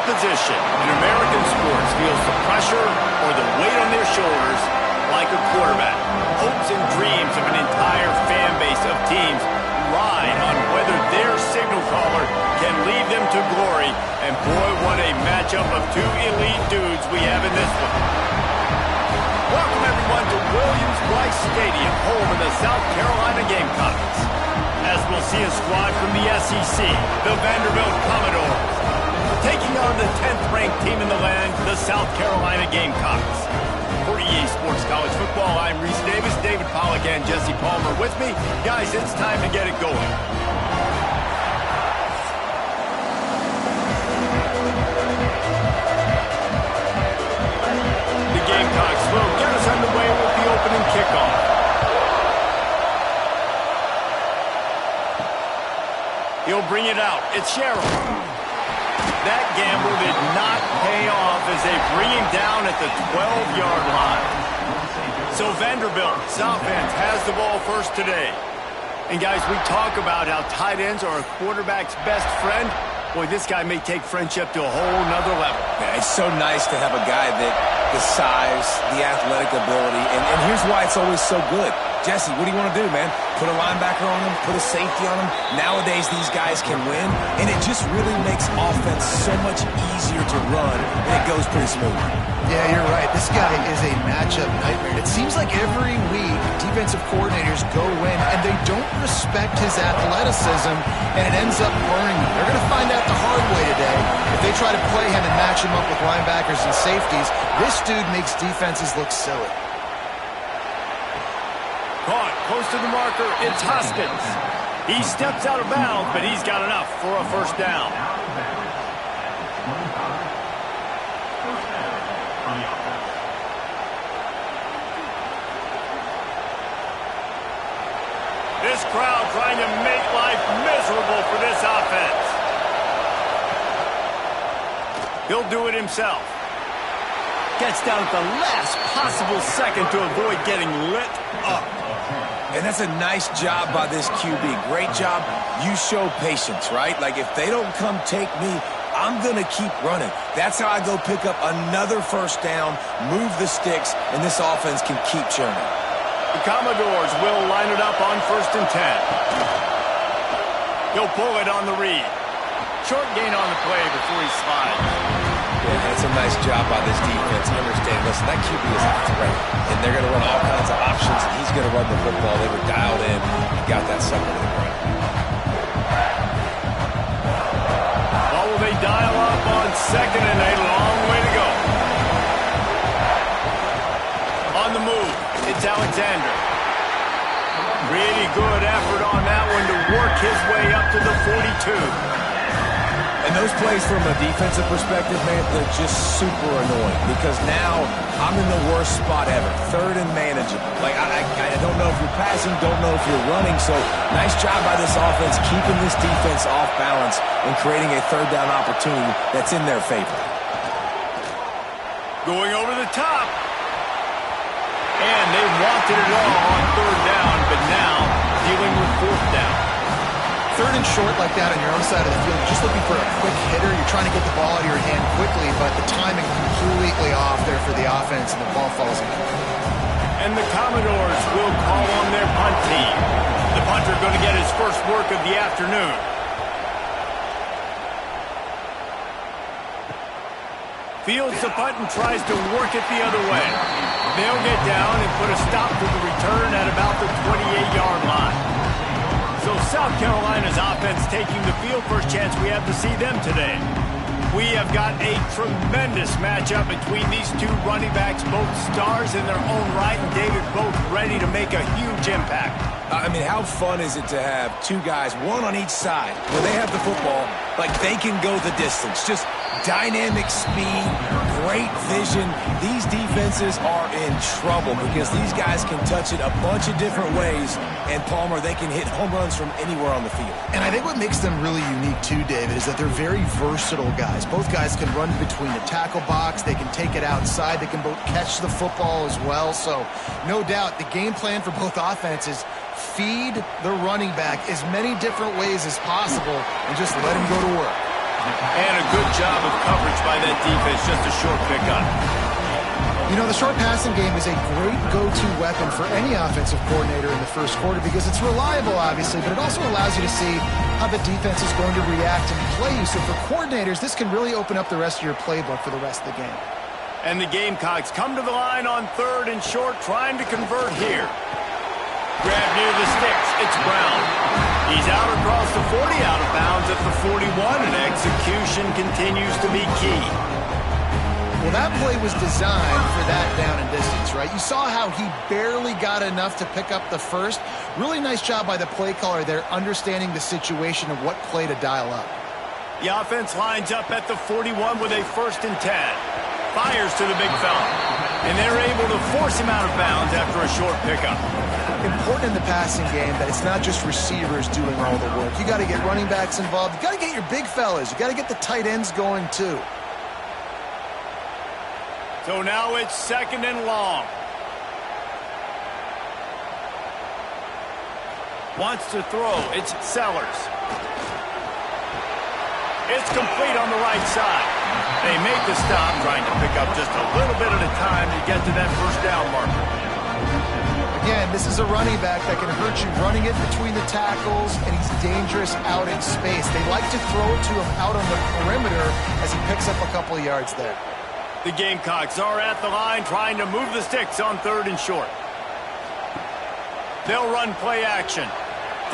position in American sports feels the pressure or the weight on their shoulders like a quarterback. Hopes and dreams of an entire fan base of teams ride on whether their signal caller can lead them to glory. And boy, what a matchup of two elite dudes we have in this one. Welcome everyone to Williams-Brice Stadium, home of the South Carolina Gamecocks. As we'll see a squad from the SEC, the Vanderbilt Commodores, taking on the 10th-ranked team in the land, the South Carolina Gamecocks. For EA Sports College Football, I'm Reese Davis, David Pollack, and Jesse Palmer with me. Guys, it's time to get it going. The Gamecocks will get us underway with the opening kickoff. He'll bring it out. It's Sherrill. That gamble did not pay off as they bring him down at the 12-yard line. So Vanderbilt's offense has the ball first today. And guys, we talk about how tight ends are a quarterback's best friend. Boy, this guy may take friendship to a whole nother level. Yeah, it's so nice to have a guy that the size, the athletic ability, and here's why it's always so good. Jesse, what do you want to do, man? Put a linebacker on him, put a safety on him. Nowadays, these guys can win, and it just really makes offense so much easier to run, and it goes pretty smooth. Yeah, you're right. This guy is a matchup nightmare. It seems like every week, defensive coordinators go in, and they don't respect his athleticism, and it ends up burning them. They're going to find out the hard way today. If they try to play him and match him up with linebackers and safeties, this dude makes defenses look silly. Caught, close to the marker, it's Hoskins. He steps out of bounds, but he's got enough for a first down. This crowd trying to make life miserable for this offense. He'll do it himself. Gets down at the last possible second to avoid getting lit up. And that's a nice job by this QB. Great job. You show patience, right? Like, if they don't come take me, I'm going to keep running. That's how I go pick up another first down, move the sticks, and this offense can keep churning. The Commodores will line it up on 1st and 10. He'll pull it on the read. Short gain on the play before he slides. Yeah, that's a nice job by this defense. Understand, listen, that QB is a threat, and they're going to run all kinds of options, and he's going to run the football. They were dialed in and got that sucker to the ground. Well, will they dial up on 2nd and a long way to go? On the move, it's Alexander. Really good effort on that one to work his way up to the 42. And those plays from a defensive perspective, man, they're just super annoying because now I'm in the worst spot ever. 3rd and manageable. Like, I don't know if you're passing, don't know if you're running. So nice job by this offense keeping this defense off balance and creating a 3rd down opportunity that's in their favor. Going over the top. And they wanted it all on 3rd down, but now dealing with 4th down. 3rd and short like that on your own side of the field, you're just looking for a quick hitter. You're trying to get the ball out of your hand quickly, but the timing completely off there for the offense, and the ball falls in. And the Commodores will call on their punt team. The punter going to get his first work of the afternoon. Fields the punt and tries to work it the other way. They'll get down and put a stop to the return at about the 28-yard line. So South Carolina's offense taking the field. First chance we have to see them today. We have got a tremendous matchup between these two running backs, both stars in their own right, and David both ready to make a huge impact. I mean, how fun is it to have two guys, one on each side, when they have the football, like they can go the distance. Just dynamic speed, great vision. These defenses are in trouble because these guys can touch it a bunch of different ways, and Palmer, they can hit home runs from anywhere on the field. And I think what makes them really unique too, David, is that they're very versatile guys. Both guys can run between the tackle box, they can take it outside, they can both catch the football as well. So no doubt the game plan for both offenses, feed the running back as many different ways as possible and just let him go to work. And a good job of coverage by that defense, just a short pickup. You know, the short passing game is a great go-to weapon for any offensive coordinator in the first quarter because it's reliable, obviously, but it also allows you to see how the defense is going to react and play you. So for coordinators, this can really open up the rest of your playbook for the rest of the game. And the Gamecocks come to the line on 3rd and short, trying to convert here. Grab near the sticks. It's Brown. He's out across the 40, out of bounds at the 41, and execution continues to be key. Well, that play was designed for that down and distance, right? You saw how he barely got enough to pick up the first. Really nice job by the play caller there, understanding the situation of what play to dial up. The offense lines up at the 41 with a 1st and 10. Fires to the big fella, and they're able to force him out of bounds after a short pickup. Important in the passing game that it's not just receivers doing all the work. You got to get running backs involved. You got to get your big fellas. You got to get the tight ends going too. So now it's 2nd and long. Wants to throw. It's Sellers. It's complete on the right side. They make the stop, trying to pick up just a little bit at a time to get to that 1st down marker. Again, this is a running back that can hurt you running it between the tackles, and he's dangerous out in space. They like to throw it to him out on the perimeter as he picks up a couple of yards there. The Gamecocks are at the line trying to move the sticks on 3rd and short. They'll run play action.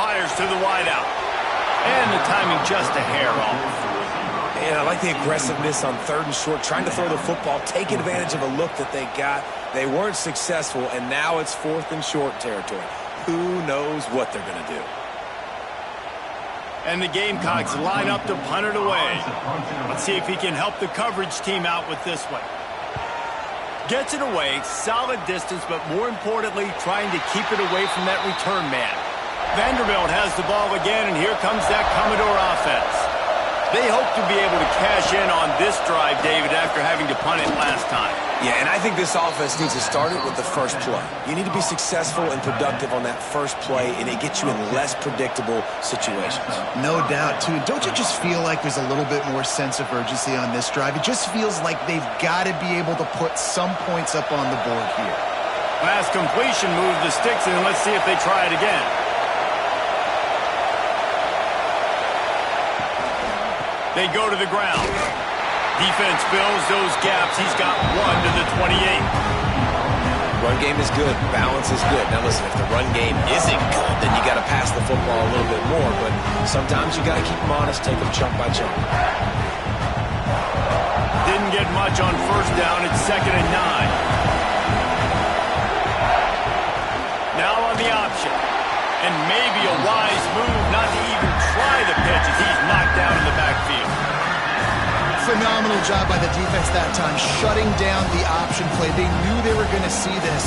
Fires to the wideout. And the timing just a hair off. And I like the aggressiveness on 3rd and short, trying to throw the football, take advantage of a look that they got. They weren't successful, and now it's 4th and short territory. Who knows what they're going to do? And the Gamecocks line up to punt it away. Let's see if he can help the coverage team out with this one. Gets it away, solid distance, but more importantly, trying to keep it away from that return man. Vanderbilt has the ball again, and here comes that Commodore offense. They hope to be able to cash in on this drive, David, after having to punt it last time. Yeah, and I think this offense needs to start it with the first play. You need to be successful and productive on that first play, and it gets you in less predictable situations. No doubt, too. Don't you just feel like there's a little bit more sense of urgency on this drive? It just feels like they've got to be able to put some points up on the board here. Last completion moved the sticks, and let's see if they try it again. They go to the ground. Defense fills those gaps. He's got 1 to the 28. Run game is good. Balance is good. Now listen, if the run game isn't good, then you got to pass the football a little bit more. But sometimes you got to keep them honest, take them chunk by chunk. Didn't get much on 1st down. It's 2nd and 9. Now on the option. And maybe a wise move not to even try the pitch as he's knocked down in the backfield. Phenomenal job by the defense that time, shutting down the option play. They knew they were going to see this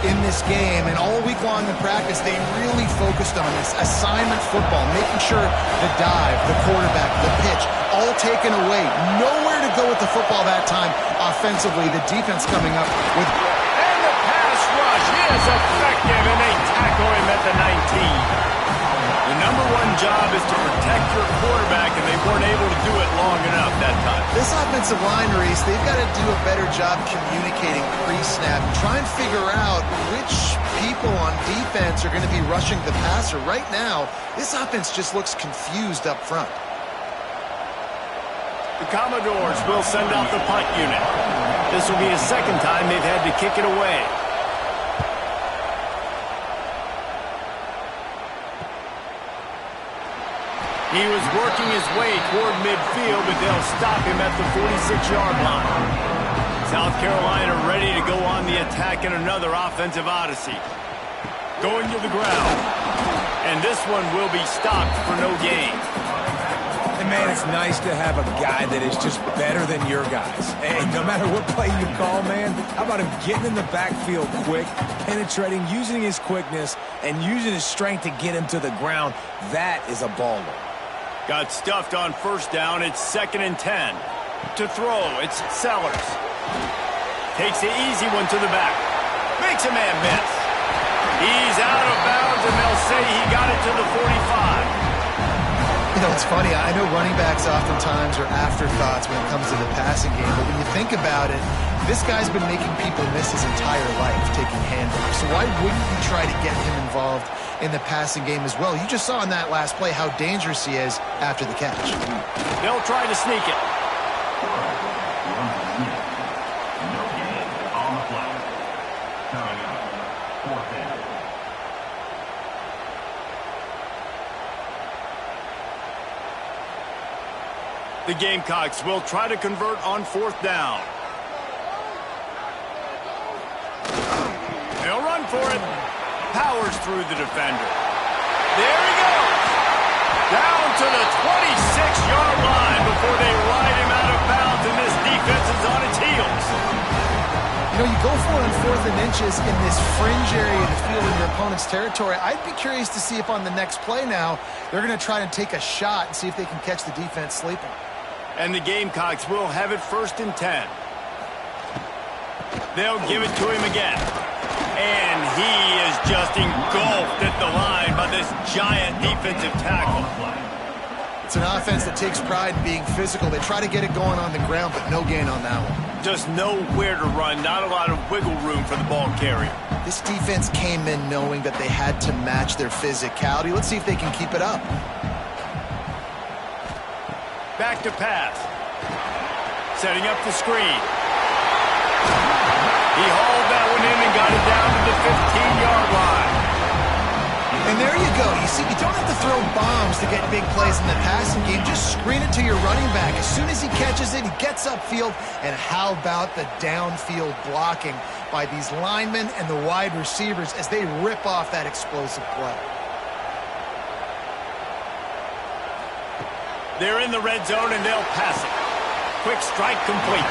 in this game, and all week long in practice, they really focused on this assignment football, making sure the dive, the quarterback, the pitch, all taken away. Nowhere to go with the football that time offensively. The defense coming up with... And the pass rush is effective, and they tackle him at the 19. The #1 job is to protect your quarterback, and they weren't able to do it long enough that time. This offensive line, Reese, they've got to do a better job communicating pre-snap, try and figure out which people on defense are going to be rushing the passer. Right now, this offense just looks confused up front. The Commodores will send out the punt unit. This will be the 2nd time they've had to kick it away. He was working his way toward midfield, but they'll stop him at the 46-yard line. South Carolina ready to go on the attack in another offensive odyssey. Going to the ground. And this one will be stopped for no gain. And man, it's nice to have a guy that is just better than your guys. And no matter what play you call, man, how about him getting in the backfield quick, penetrating, using his quickness, and using his strength to get him to the ground. That is a baller. Got stuffed on 1st down. It's 2nd and 10. To throw, it's Sellers. Takes the easy one to the back. Makes a man miss. He's out of bounds, and they'll say he got it to the 45. You know, it's funny. I know running backs oftentimes are afterthoughts when it comes to the passing game, but when you think about it, this guy's been making people miss his entire life taking handoffs. So why wouldn't you try to get him involved in the passing game as well? You just saw in that last play how dangerous he is after the catch. They'll try to sneak it. The Gamecocks will try to convert on 4th down. They'll run for it. Powers through the defender. There he goes. Down to the 26-yard line before they ride him out of bounds, and this defense is on its heels. You know, you go for it on 4th and inches in this fringe area of the field in your opponent's territory. I'd be curious to see if on the next play now, they're going to try to take a shot and see if they can catch the defense sleeping. And the Gamecocks will have it 1st and 10. They'll give it to him again. And he is just engulfed at the line by this giant defensive tackle. It's an offense that takes pride in being physical. They try to get it going on the ground, but no gain on that one. Just nowhere to run, not a lot of wiggle room for the ball carrier. This defense came in knowing that they had to match their physicality. Let's see if they can keep it up. Back to pass. Setting up the screen. He hauled that one in and got it down to the 15-yard line. And there you go. You see, you don't have to throw bombs to get big plays in the passing game. Just screen it to your running back. As soon as he catches it, he gets upfield. And how about the downfield blocking by these linemen and the wide receivers as they rip off that explosive play. They're in the red zone, and they'll pass it. Quick strike complete.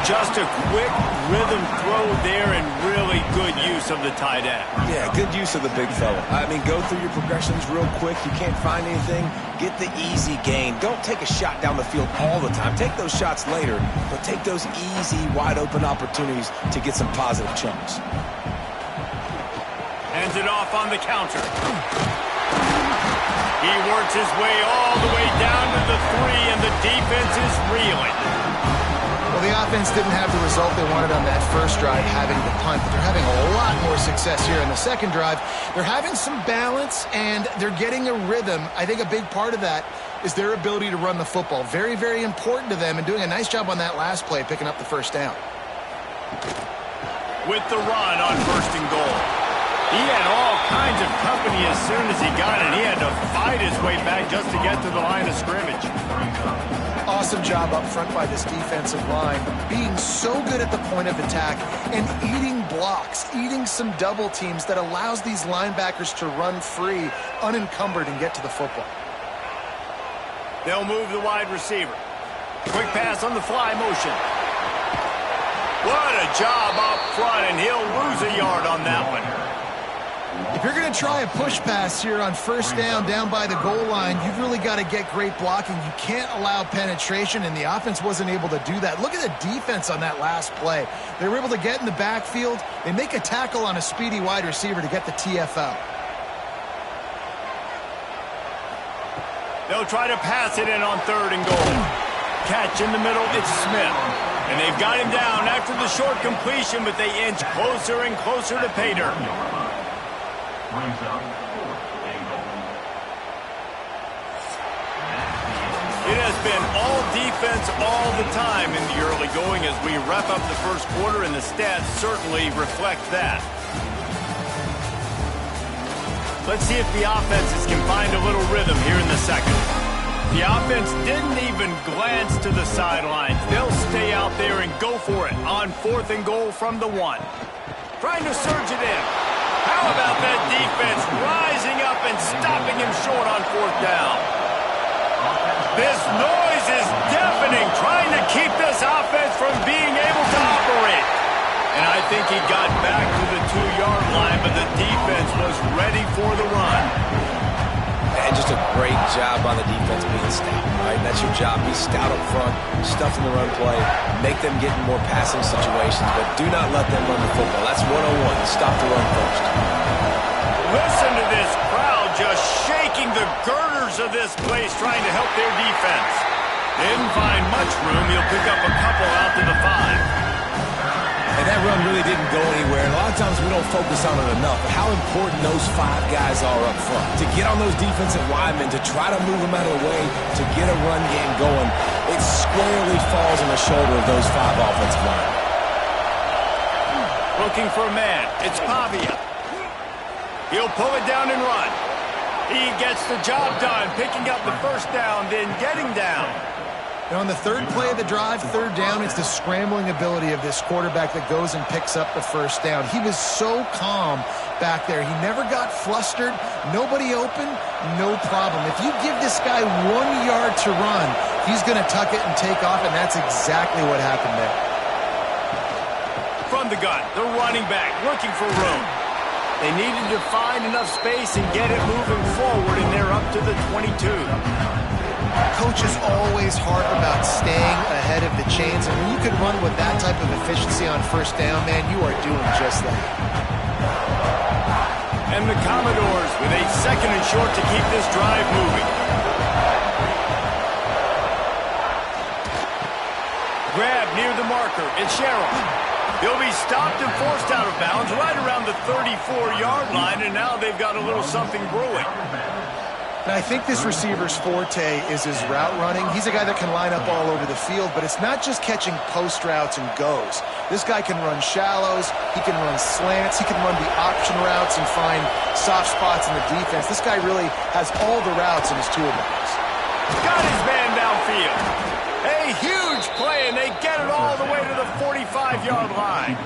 Just a quick rhythm throw there, and really good use of the tight end. Yeah, good use of the big fella. I mean, go through your progressions real quick. You can't find anything, get the easy gain. Don't take a shot down the field all the time. Take those shots later, but take those easy, wide-open opportunities to get some positive chunks. Hands it off on the counter. He works his way all the way down to the 3, and the defense is reeling. Well, the offense didn't have the result they wanted on that first drive, having the punt, but they're having a lot more success here in the second drive. They're having some balance, and they're getting a rhythm. I think a big part of that is their ability to run the football. Very, very important to them, and doing a nice job on that last play, picking up the first down. With the run on 1st and goal. He had all kinds of company as soon as he got it. He had to fight his way back just to get to the line of scrimmage. Awesome job up front by this defensive line, being so good at the point of attack and eating blocks, eating some double teams that allows these linebackers to run free, unencumbered, and get to the football. They'll move the wide receiver. Quick pass on the fly motion. What a job up front, and he'll lose a yard on that one. If you're going to try a push pass here on 1st down by the goal line, you've really got to get great blocking. You can't allow penetration, and the offense wasn't able to do that. Look at the defense on that last play. They were able to get in the backfield. They make a tackle on a speedy wide receiver to get the TFL. They'll try to pass it in on 3rd and goal. Catch in the middle, it's Smith. And they've got him down after the short completion, but they inch closer and closer to pay dirt. It has been all defense all the time in the early going as we wrap up the first quarter, and the stats certainly reflect that. Let's see if the offenses can find a little rhythm here in the second. The offense didn't even glance to the sidelines. They'll stay out there and go for it on 4th and goal from the 1. Trying to surge it in. How about that defense rising up and stopping him short on 4th down? This noise is deafening, trying to keep this offense from being able to operate. And I think he got back to the 2-yard line, but the defense was ready for the run. And just a great job on the defense being stout, right? That's your job. Be stout up front, stuff in the run play, make them get in more passing situations, but do not let them run the football. That's 101. Stop the run first. Listen to this crowd just shaking the girders Owners of this place trying to help their defense. They didn't find much room. He'll pick up a couple out to the 5. And that run really didn't go anywhere. And a lot of times we don't focus on it enough, but how important those 5 guys are up front. To get on those defensive linemen, to try to move them out of the way, to get a run game going, it squarely falls on the shoulder of those 5 offensive linemen. Looking for a man. It's Pavia. He'll pull it down and run. He gets the job done, picking up the first down, then getting down. And on the third play of the drive, third down, it's the scrambling ability of this quarterback that goes and picks up the first down. He was so calm back there. He never got flustered. Nobody open, no problem. If you give this guy 1 yard to run, he's going to tuck it and take off, and that's exactly what happened there. From the gun, the running back looking for room. They needed to find enough space and get it moving forward, and they're up to the 22. Coach is always hard about staying ahead of the chains, and when you can run with that type of efficiency on first down, man, you are doing just that. And the Commodores with a 2nd and short to keep this drive moving. Grab near the marker. It's Sherrill. He'll be stopped and forced out of bounds right around the 34-yard line, and now they've got a little something brewing. And I think this receiver's forte is his route running. He's a guy that can line up all over the field, but it's not just catching post routes and goes. This guy can run shallows, he can run slants, he can run the option routes and find soft spots in the defense. This guy really has all the routes in his toolbox. Got his man downfield. A huge play, and they get it all the way to the 45-yard line.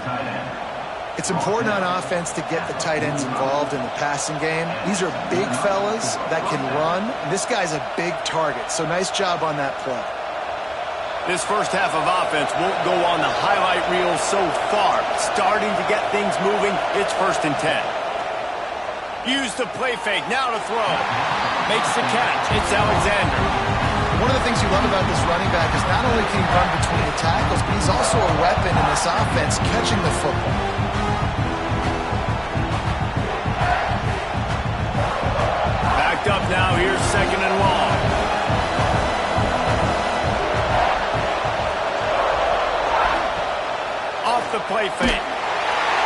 It's important on offense to get the tight ends involved in the passing game. These are big fellas that can run. This guy's a big target, so nice job on that play. This first half of offense won't go on the highlight reel so far. Starting to get things moving, it's 1st and 10. Use the play fake, now to throw. Makes the catch, it's Alexander. One of the things you love about this running back is not only can he run between the tackles, but he's also a weapon in this offense catching the football. Up now, here's 2nd and long. Off the play fake.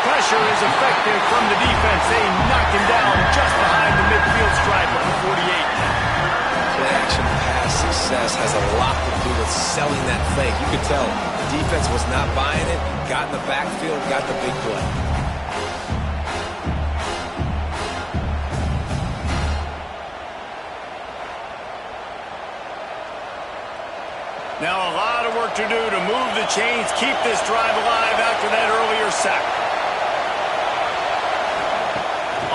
Pressure is effective from the defense. They knock him down just behind the midfield stripe of the 48. Play-action pass success has a lot to do with selling that fake. You could tell the defense was not buying it, got in the backfield, got the big play. Now a lot of work to do to move the chains, keep this drive alive after that earlier sack.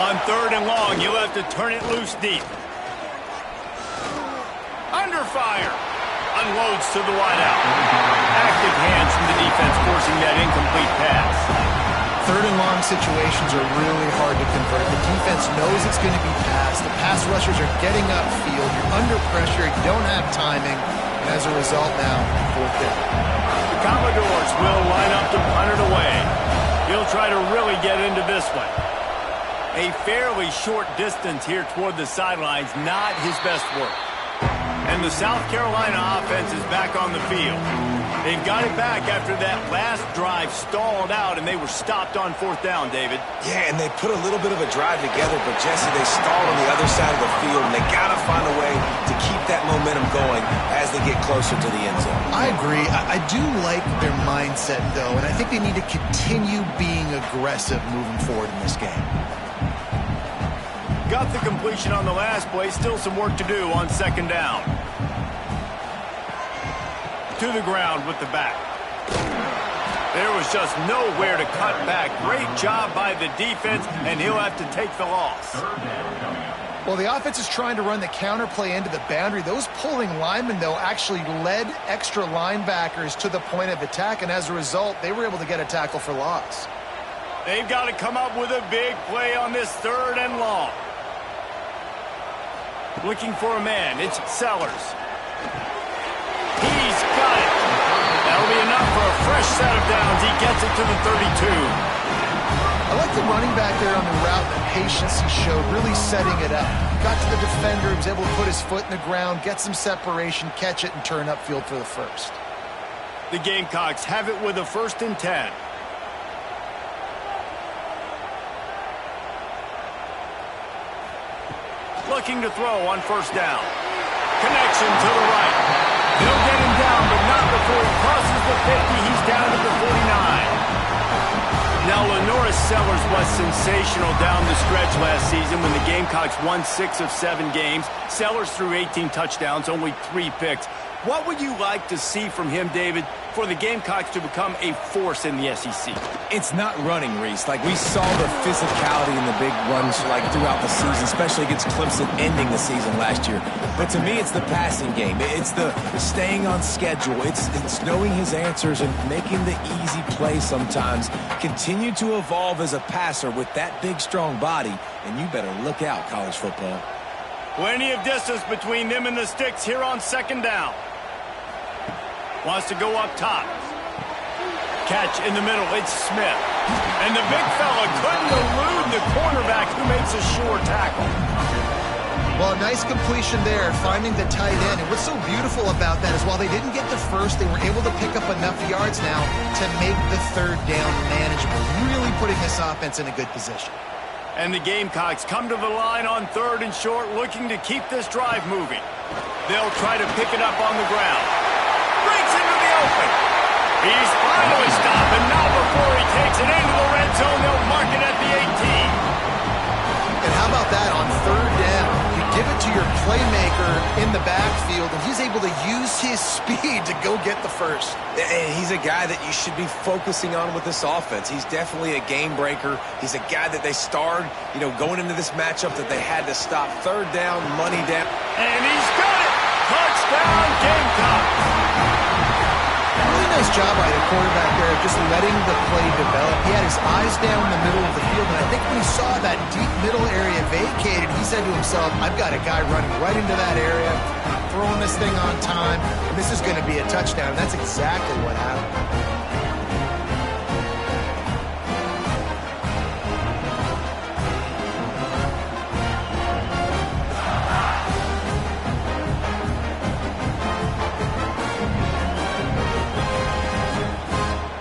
On 3rd and long, you'll have to turn it loose deep. Under fire. Unloads to the wideout. Active hands from the defense forcing that incomplete pass. 3rd and long situations are really hard to convert. The defense knows it's going to be passed. The pass rushers are getting upfield. You're under pressure. You don't have timing. As a result now, 4th down. The Commodores will line up to punt it away. He'll try to really get into this one. A fairly short distance here toward the sidelines, not his best work. And the South Carolina offense is back on the field. They've got it back after that last drive stalled out, and they were stopped on 4th down, David. Yeah, and they put a little bit of a drive together, but Jesse, they stalled on the other side of the field, and they got to find a way to keep that momentum going as they get closer to the end zone. I agree. I do like their mindset, though, and I think they need to continue being aggressive moving forward in this game. Got the completion on the last play. Still some work to do on 2nd down. To the ground with the back. There was just nowhere to cut back. Great job by the defense, and he'll have to take the loss. Well, the offense is trying to run the counter play into the boundary. Those pulling linemen, though, actually led extra linebackers to the point of attack, and as a result, they were able to get a tackle for loss. They've got to come up with a big play on this 3rd and long. Looking for a man. It's Sellers. He's got it. That'll be enough for a fresh set of downs. He gets it to the 32. I like the running back there on the route, the patience he showed, really setting it up. Got to the defender, was able to put his foot in the ground, get some separation, catch it, and turn upfield for the first. The Gamecocks have it with a 1st and 10. Looking to throw on 1st down. Connection to the right. He'll get him down, but not before he crosses the 50. He's down at the 49. Now, Lenora Sellers was sensational down the stretch last season when the Gamecocks won 6 of 7 games. Sellers threw 18 touchdowns, only 3 picks. What would you like to see from him, David, for the Gamecocks to become a force in the SEC? It's not running, Reese. Like, we saw the physicality in the big runs throughout the season, especially against Clemson ending the season last year. But to me, it's the passing game. It's the staying on schedule. It's knowing his answers and making the easy play sometimes. Continue to evolve as a passer with that big, strong body, and you better look out, college football. Plenty of distance between them and the sticks here on 2nd down. Wants to go up top. Catch in the middle. It's Smith. And the big fella couldn't elude the cornerback who makes a sure tackle. Well, a nice completion there, finding the tight end. And what's so beautiful about that is while they didn't get the first, they were able to pick up enough yards now to make the 3rd down manageable, really putting this offense in a good position. And the Gamecocks come to the line on 3rd and short, looking to keep this drive moving. They'll try to pick it up on the ground. Breaks into the open. He's finally stopped, and now before he takes it into the red zone, they'll mark it at the 18. And how about that on 3rd down? You give it to your playmaker in the backfield, and he's able to use his speed to go get the first. And he's a guy that you should be focusing on with this offense. He's definitely a game breaker. He's a guy that they starred, going into this matchup that they had to stop. 3rd down, money down. And he's got it! Touchdown, Gamecocks! Really nice job by the quarterback there, just letting the play develop. He had his eyes down the middle of the field, and I think when he saw that deep middle area vacated, he said to himself, I've got a guy running right into that area, throwing this thing on time, and this is going to be a touchdown. And that's exactly what happened.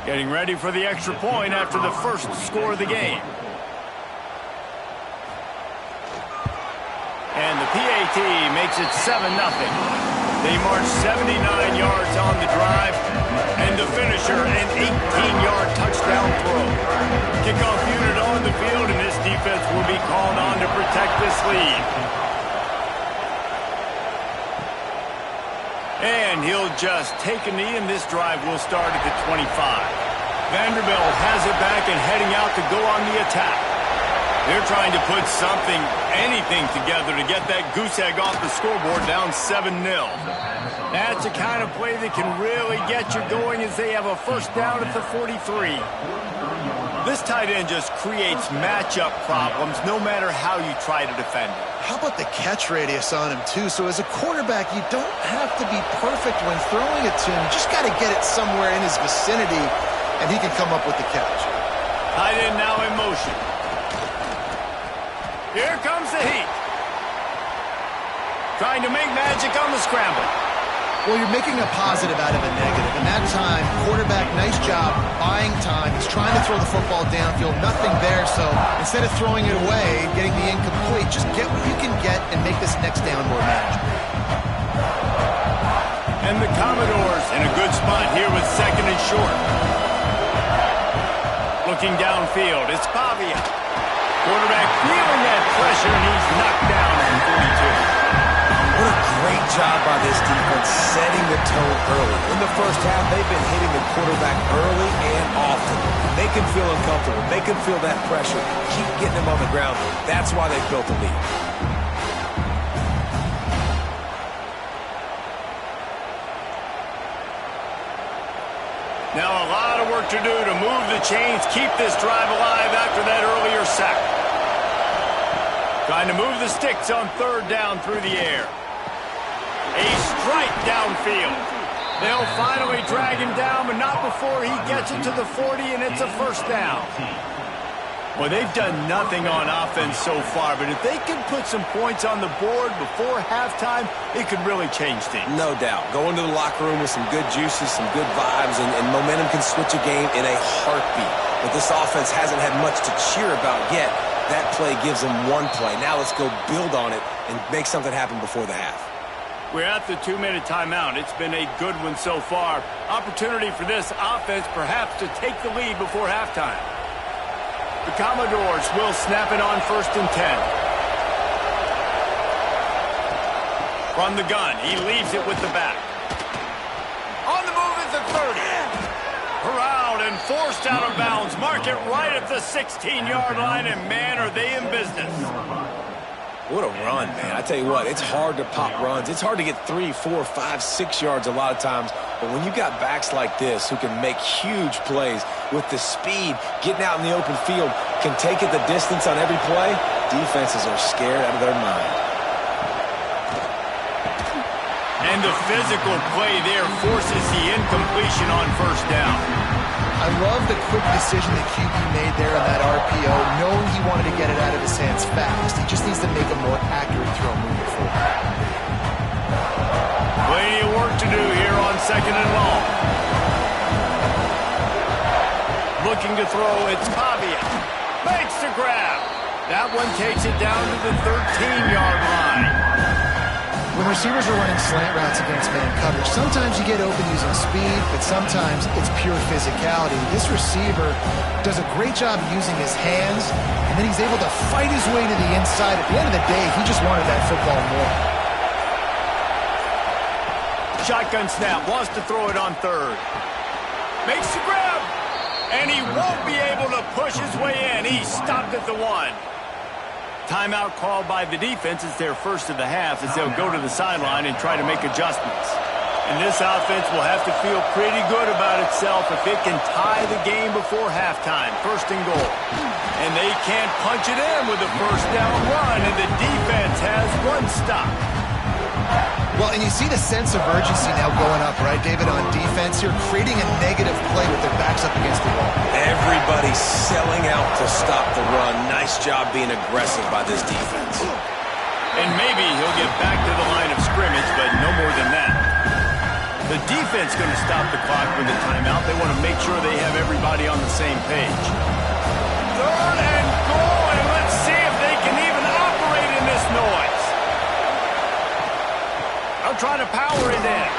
Getting ready for the extra point after the first score of the game. And the PAT makes it 7-0. They march 79 yards on the drive, and the finisher, an 18-yard touchdown throw. Kickoff unit on the field, and this defense will be called on to protect this lead. And he'll just take a knee, and this drive will start at the 25. Vanderbilt has it back and heading out to go on the attack. They're trying to put something, anything together to get that goose egg off the scoreboard down 7-0. That's the kind of play that can really get you going as they have a 1st down at the 43. This tight end just creates matchup problems no matter how you try to defend it. How about the catch radius on him, too? So as a quarterback, you don't have to be perfect when throwing it to him. You just got to get it somewhere in his vicinity, and he can come up with the catch. Tight end now in motion. Here comes the heat. Trying to make magic on the scramble. Well, you're making a positive out of a negative. And that time, quarterback, nice job, buying time. He's trying to throw the football downfield. Nothing there, so instead of throwing it away, getting the incomplete, just get what you can get and make this next down more manageable. And the Commodores in a good spot here with 2nd and short. Looking downfield, it's Pavia. Quarterback feeling that pressure, and he's knocked down at 42. What a great job by this defense setting the tone early. In the first half, they've been hitting the quarterback early and often. Make him feel uncomfortable. Make him feel that pressure. Keep getting him on the ground. That's why they've built a lead. Now a lot of work to do to move the chains, keep this drive alive after that earlier sack. Trying to move the sticks on 3rd down through the air. A strike downfield. They'll finally drag him down, but not before he gets it to the 40, and it's a 1st down. Well, they've done nothing on offense so far, but if they can put some points on the board before halftime, it could really change things. No doubt. Go into the locker room with some good juices, some good vibes, and momentum can switch a game in a heartbeat. But this offense hasn't had much to cheer about yet. That play gives them one play. Now let's go build on it and make something happen before the half. We're at the 2-minute timeout. It's been a good one so far. Opportunity for this offense perhaps to take the lead before halftime. The Commodores will snap it on 1st and 10. From the gun, he leaves it with the back. On the move is the 30. Corralled and forced out of bounds. Mark it right at the 16-yard line, and man, are they in business. What a run, man. I tell you what, it's hard to pop runs. It's hard to get 3, 4, 5, 6 yards a lot of times. But when you got backs like this who can make huge plays with the speed, getting out in the open field, can take it the distance on every play, defenses are scared out of their mind. And the physical play there forces the incompletion on 1st down. I love the quick decision that QB made there on that RPO, knowing he wanted to get it out of his hands fast. He just needs to make a more accurate throw moving forward. Plenty of work to do here on 2nd and long. Looking to throw, it's Pavia. Makes the grab. That one takes it down to the 13-yard line. When receivers are running slant routes against man coverage, sometimes you get open using speed, but sometimes it's pure physicality. This receiver does a great job using his hands, and then he's able to fight his way to the inside. At the end of the day, he just wanted that football more. Shotgun snap, wants to throw it on 3rd. Makes the grab, and he won't be able to push his way in. He stopped at the 1. Timeout called by the defense. It's their first of the half as they'll go to the sideline and try to make adjustments. And this offense will have to feel pretty good about itself if it can tie the game before halftime. 1st and goal. And they can't punch it in with a 1st down run, and the defense has one stop. Well, and you see the sense of urgency now going up, right, David, on defense here, creating a negative play with their backs up against the wall. Everybody's selling out to stop the run. Nice job being aggressive by this defense. And maybe he'll get back to the line of scrimmage, but no more than that. The defense going to stop the clock with a timeout. They want to make sure they have everybody on the same page. 3rd and goal, and let's see if they can even operate in this noise. They'll try to power it in.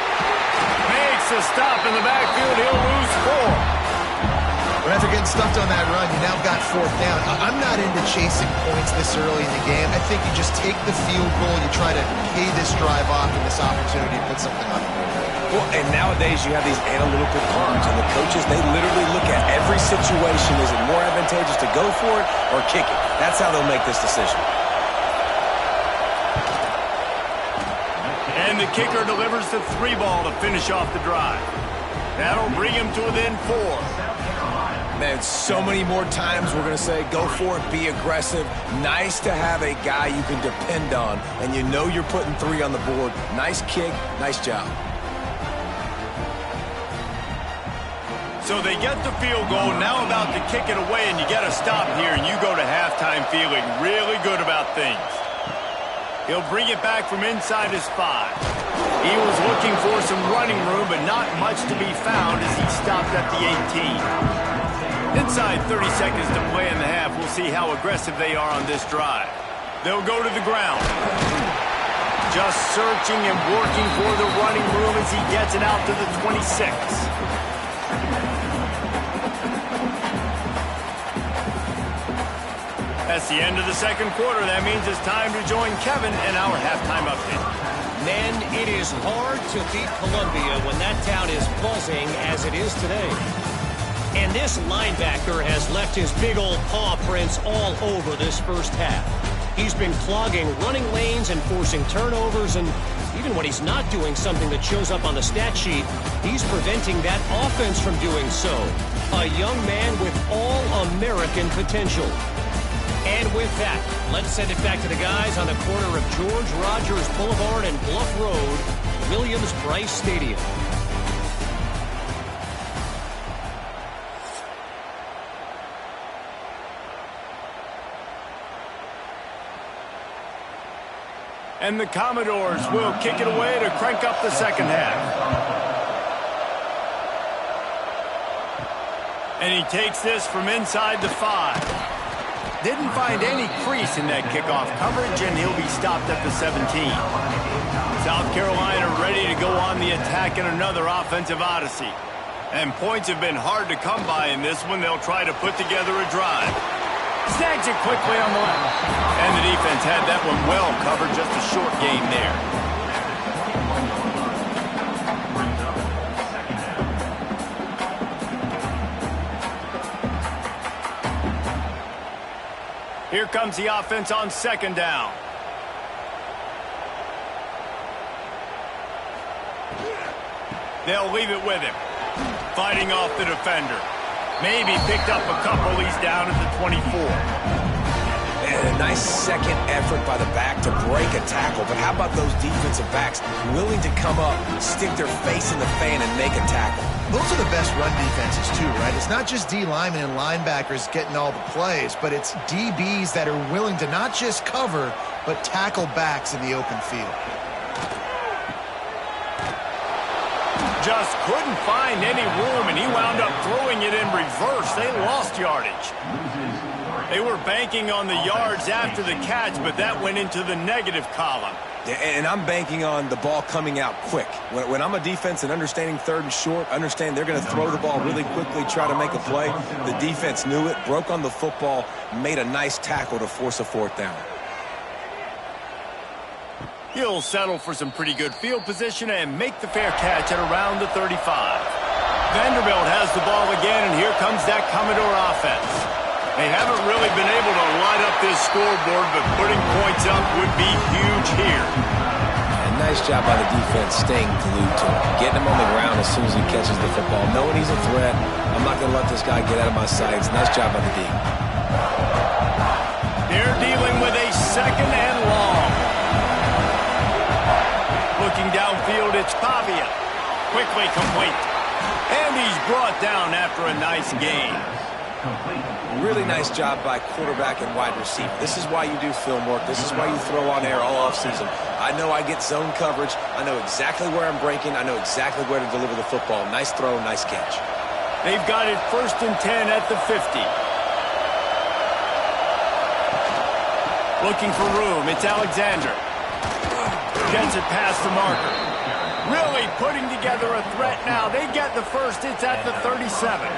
Makes a stop in the backfield. He'll lose 4. But after getting stuffed on that run, you now got 4th down. I'm not into chasing points this early in the game. I think you just take the field goal, you try to pay this drive off and this opportunity to put something on the board. Well, and nowadays you have these analytical cards, and the coaches, they literally look at every situation. Is it more advantageous to go for it or kick it? That's how they'll make this decision. And the kicker delivers the 3 ball to finish off the drive. That'll bring him to within 4. Man, so many more times we're going to say, go for it, be aggressive. Nice to have a guy you can depend on, and you know you're putting 3 on the board. Nice kick, nice job. So they get the field goal, now about to kick it away, and you get a stop here, and you go to halftime feeling really good about things. He'll bring it back from inside his 5. He was looking for some running room, but not much to be found as he stopped at the 18. Inside 30 seconds to play in the half, we'll see how aggressive they are on this drive. They'll go to the ground. Just searching and working for the running room as he gets it out to the 26. That's the end of the 2nd quarter. That means it's time to join Kevin in our halftime update. Men, it is hard to beat Columbia when that town is buzzing as it is today. And this linebacker has left his big old paw prints all over this first half. He's been clogging running lanes and forcing turnovers, and even when he's not doing something that shows up on the stat sheet, he's preventing that offense from doing so. A young man with all-American potential. And with that, let's send it back to the guys on the corner of George Rogers Boulevard and Bluff Road, Williams-Brice Stadium. And the Commodores will kick it away to crank up the second half. And he takes this from inside the 5. Didn't find any crease in that kickoff coverage, and he'll be stopped at the 17. South Carolina ready to go on the attack in another offensive odyssey. And points have been hard to come by in this one. They'll try to put together a drive. Snags it quickly on the left. And the defense had that one well covered. Just a short gain there. Here comes the offense on second down. They'll leave it with him. Fighting off the defender. Maybe picked up a couple. He's down at the 24. And a nice second effort by the back to break a tackle. But how about those defensive backs willing to come up, stick their face in the fan, and make a tackle? Those are the best run defenses, too, right? It's not just D linemen and linebackers getting all the plays, but it's DBs that are willing to not just cover, but tackle backs in the open field. Just couldn't find any room, and he wound up throwing it in reverse. They lost yardage. They were banking on the yards after the catch, but that went into the negative column. And I'm banking on the ball coming out quick. When I'm a defense and understanding third and short, understand they're going to throw the ball really quickly, try to make a play. The defense knew it, broke on the football, made a nice tackle to force a fourth down. He'll settle for some pretty good field position and make the fair catch at around the 35. Vanderbilt has the ball again, and here comes that Commodore offense. They haven't really been able to light up this scoreboard, but putting points up would be huge here. And nice job by the defense staying glued to him, getting him on the ground as soon as he catches the football, knowing he's a threat. I'm not going to let this guy get out of my sights. Nice job by the D. They're dealing with a second and long. Looking downfield, it's Pavia. Quickly complete. And he's brought down after a nice gain. Really nice job by quarterback and wide receiver. This is why you do film work. This is why you throw on air all offseason. I know I get zone coverage. I know exactly where I'm breaking. I know exactly where to deliver the football. Nice throw, nice catch. They've got it 1st and 10 at the 50. Looking for room. It's Alexander. Gets it past the marker. Really putting together a threat now. They get the first. It's at the 37.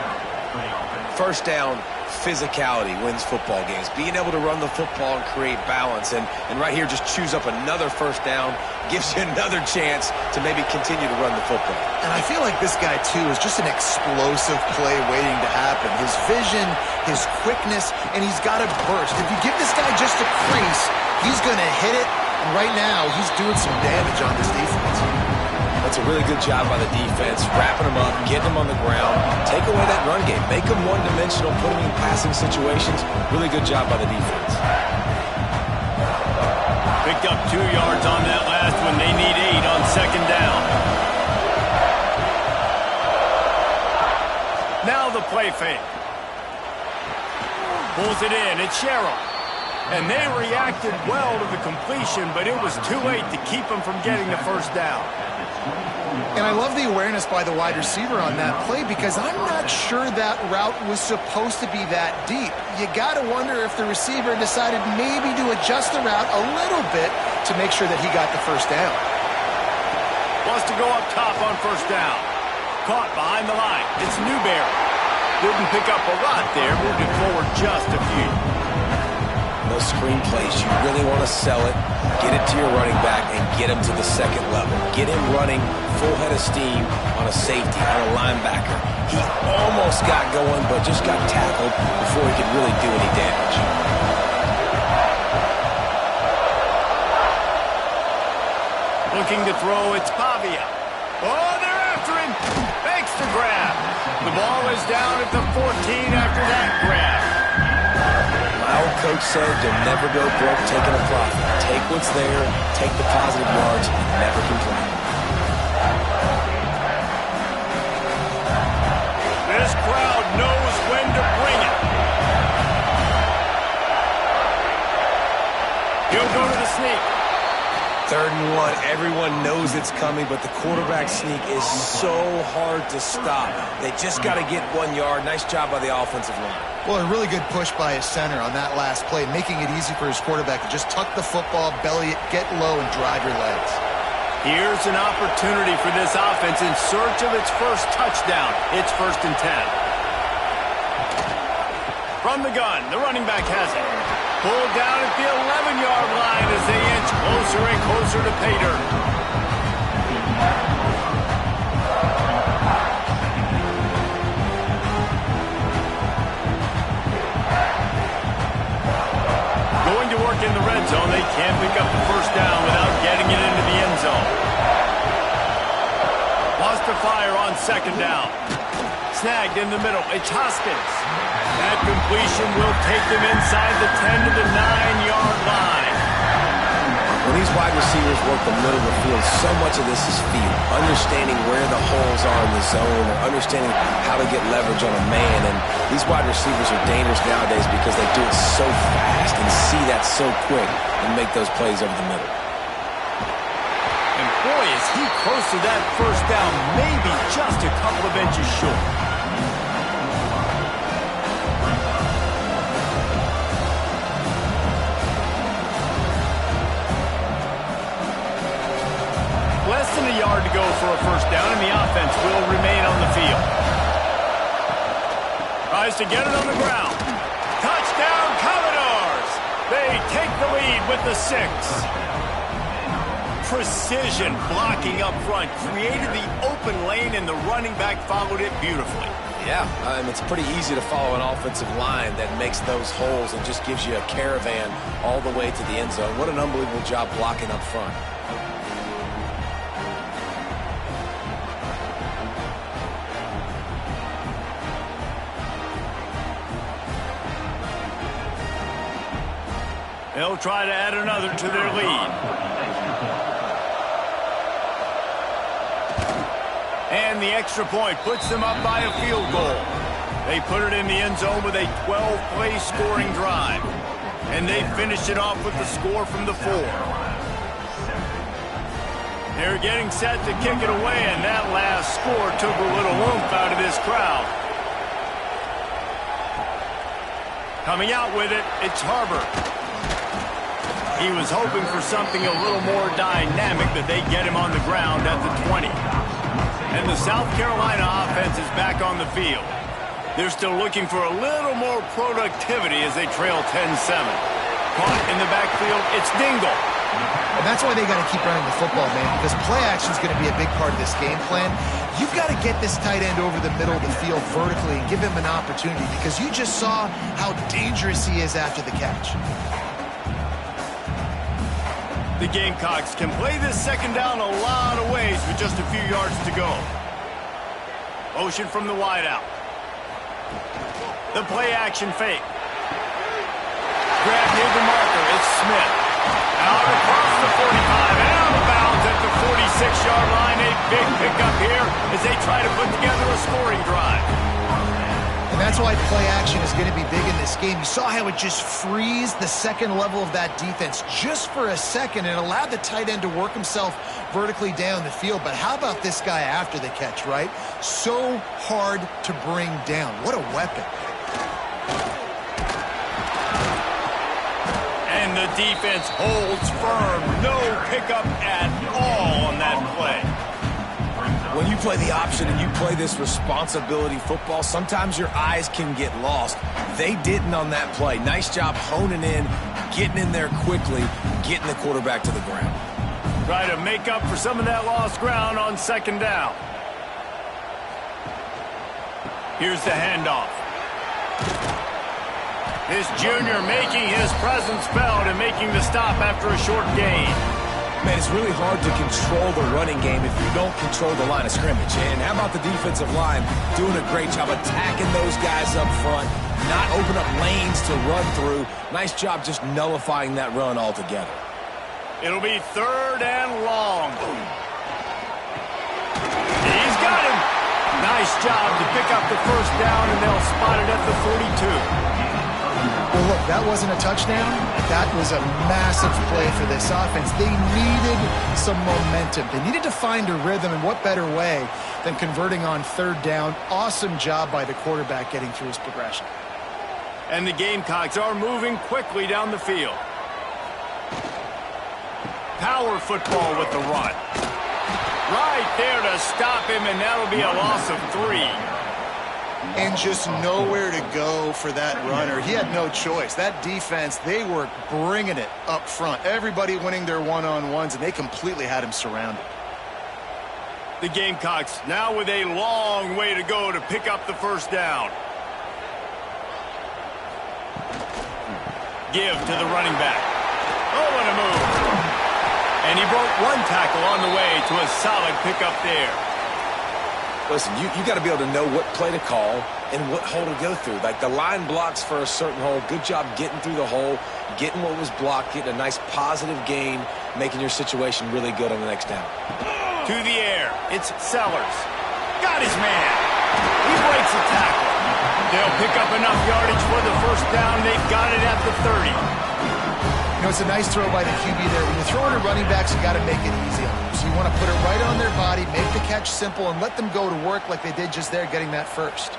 First down, physicality wins football games. Being able to run the football and create balance. And right here, just choose up another first down. Gives you another chance to maybe continue to run the football. And I feel like this guy, too, is just an explosive play waiting to happen. His vision, his quickness, and he's got a burst. If you give this guy just a crease, he's going to hit it. And right now, he's doing some damage on this defense. That's a really good job by the defense, wrapping them up, getting them on the ground, take away that run game, make them one-dimensional, put them in passing situations. Really good job by the defense. Picked up 2 yards on that last one. They need 8 on second down. Now the play fake. Pulls it in. It's Sherrill. And they reacted well to the completion, but it was too late to keep them from getting the first down. And I love the awareness by the wide receiver on that play because I'm not sure that route was supposed to be that deep. You got to wonder if the receiver decided maybe to adjust the route a little bit to make sure that he got the first down. Wants to go up top on first down. Caught behind the line. It's Newberry. Didn't pick up a lot there. Moved it forward just a few. Those screen plays, you really want to sell it, get it to your running back, and get him to the second level. Get him running full head of steam on a safety, on a linebacker. He almost got going, but just got tackled before he could really do any damage. Looking to throw, it's Pavia. Oh, they're after him. Makes the grab. The ball is down at the 14 after that grab. My old coach said you'll never go broke taking a profit. Take what's there, take the positive yards, and never complain. This crowd knows when to bring it. He'll go to the sneak. 3rd and 1. Everyone knows it's coming, but the quarterback sneak is so hard to stop. They just got to get 1 yard. Nice job by the offensive line. Well, a really good push by his center on that last play, making it easy for his quarterback to just tuck the football, belly it, get low, and drive your legs. Here's an opportunity for this offense in search of its first touchdown. It's 1st and 10. From the gun, the running back has it. Pulled down at the 11-yard line as they inch closer and closer to pay dirt. Going to work in the red zone. They can't pick up the 1st down without getting it into the end zone. Lost to fire on 2nd down. Snagged in the middle. It's Hoskins. That completion will take them inside the 10 to the 9-yard line. When these wide receivers work the middle of the field, so much of this is feel. Understanding where the holes are in the zone, or understanding how to get leverage on a man. And these wide receivers are dangerous nowadays because they do it so fast and see that so quick and make those plays over the middle. And boy, is he close to that 1st down, maybe just a couple of inches short. Less than a yard to go for a 1st down, and the offense will remain on the field. Tries to get it on the ground. Touchdown, Commodores! They take the lead with the 6. Precision blocking up front created the open lane, and the running back followed it beautifully. Yeah, it's pretty easy to follow an offensive line that makes those holes and just gives you a caravan all the way to the end zone. What an unbelievable job blocking up front. They'll try to add another to their lead. And the extra point puts them up by a field goal. They put it in the end zone with a 12-play scoring drive. And they finished it off with the score from the 4. They're getting set to kick it away, and that last score took a little oomph out of this crowd. Coming out with it, it's Harbor. He was hoping for something a little more dynamic, but they get him on the ground at the 20. And the South Carolina offense is back on the field. They're still looking for a little more productivity as they trail 10-7. Caught in the backfield, it's Dingle. And that's why they got to keep running the football, man, because play action is going to be a big part of this game plan. You've got to get this tight end over the middle of the field vertically and give him an opportunity, because you just saw how dangerous he is after the catch. The Gamecocks can play this 2nd down a lot of ways with just a few yards to go. Motion from the wideout. The play action fake. Grab near the marker. It's Smith. Out across the 45 and out of bounds at the 46-yard line. A big pickup here as they try to put together a scoring drive. And that's why play action is going to be big in this game. You saw how it just frees the second level of that defense just for a second and allowed the tight end to work himself vertically down the field. But how about this guy after the catch, right? So hard to bring down. What a weapon. And the defense holds firm. No pickup at all on that play. When you play the option and you play this responsibility football, sometimes your eyes can get lost. They didn't on that play. Nice job honing in, getting in there quickly, getting the quarterback to the ground. Try to make up for some of that lost ground on 2nd down. Here's the handoff. This junior making his presence felt and making the stop after a short gain. Man, it's really hard to control the running game if you don't control the line of scrimmage. And how about the defensive line doing a great job attacking those guys up front, not open up lanes to run through. Nice job just nullifying that run altogether. It'll be 3rd and long. He's got him. Nice job to pick up the 1st down, and they'll spot it at the 42. Well, look, that wasn't a touchdown. That was a massive play for this offense. They needed some momentum. They needed to find a rhythm, and what better way than converting on third down. Awesome job by the quarterback getting through his progression. And the Gamecocks are moving quickly down the field. Power football with the run. Right there to stop him, and that'll be a loss of 3. And just nowhere to go for that runner. He had no choice. That defense, they were bringing it up front. Everybody winning their one-on-ones, and they completely had him surrounded. The Gamecocks now with a long way to go to pick up the first down. Give to the running back. Oh, what a move. And he broke one tackle on the way to a solid pickup there. Listen, you got to be able to know what play to call and what hole to go through. Like the line blocks for a certain hole. Good job getting through the hole, getting what was blocked, getting a nice positive gain, making your situation really good on the next down. To the air. It's Sellers. Got his man. He breaks the tackle. They'll pick up enough yardage for the first down. They've got it at the 30. You know, it's a nice throw by the QB there. When you're throwing to running backs, you got to make it easy on them. So you want to put it right on their body, make the catch simple, and let them go to work like they did just there, getting that first.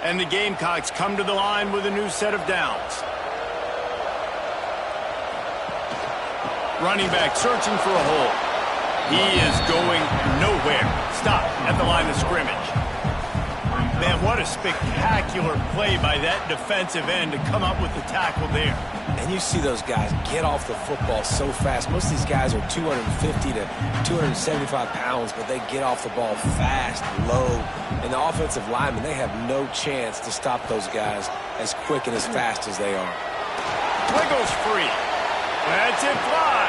And the Gamecocks come to the line with a new set of downs. Running back searching for a hole. He is going nowhere. Stop at the line of scrimmage. Man, what a spectacular play by that defensive end to come up with the tackle there. And you see those guys get off the football so fast. Most of these guys are 250 to 275 pounds, but they get off the ball fast, low. And the offensive linemen, they have no chance to stop those guys as quick and as fast as they are. Wiggles free. That's it, fly.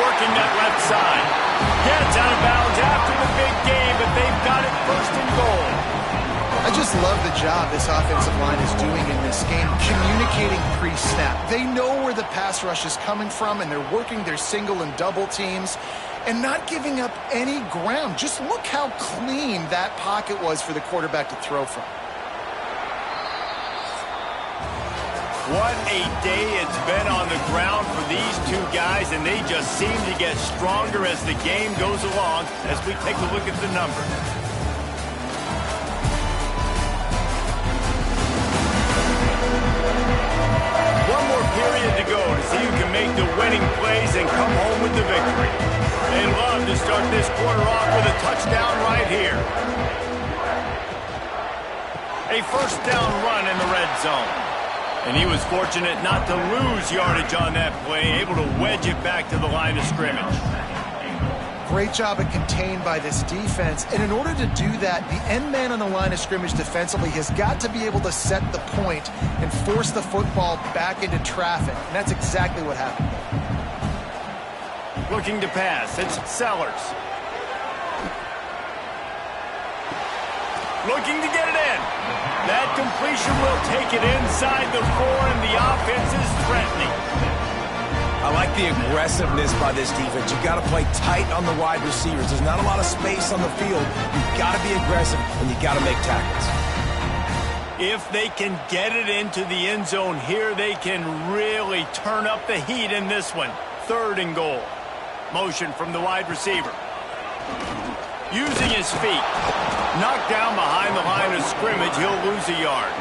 Working that left side. Gets out of bounds after the big game, but they've got it first and goal. I just love the job this offensive line is doing in this game, communicating pre-snap. They know where the pass rush is coming from, and they're working their single and double teams and not giving up any ground. Just look how clean that pocket was for the quarterback to throw from. What a day it's been on the ground for these two guys, and they just seem to get stronger as the game goes along as we take a look at the numbers. One more period to go to see who can make the winning plays and come home with the victory. They love to start this quarter off with a touchdown right here. A first down run in the red zone. And he was fortunate not to lose yardage on that play, able to wedge it back to the line of scrimmage. Great job at contained by this defense. And in order to do that, the end man on the line of scrimmage defensively has got to be able to set the point and force the football back into traffic. And that's exactly what happened. Looking to pass, it's Sellers. Looking to get it in. That completion will take it inside the 4, and the offense is threatening. I like the aggressiveness by this defense. You've got to play tight on the wide receivers. There's not a lot of space on the field. You've got to be aggressive, and you've got to make tackles. If they can get it into the end zone here, they can really turn up the heat in this one. 3rd and goal. Motion from the wide receiver. Using his feet. Knocked down behind the line of scrimmage. He'll lose a yard.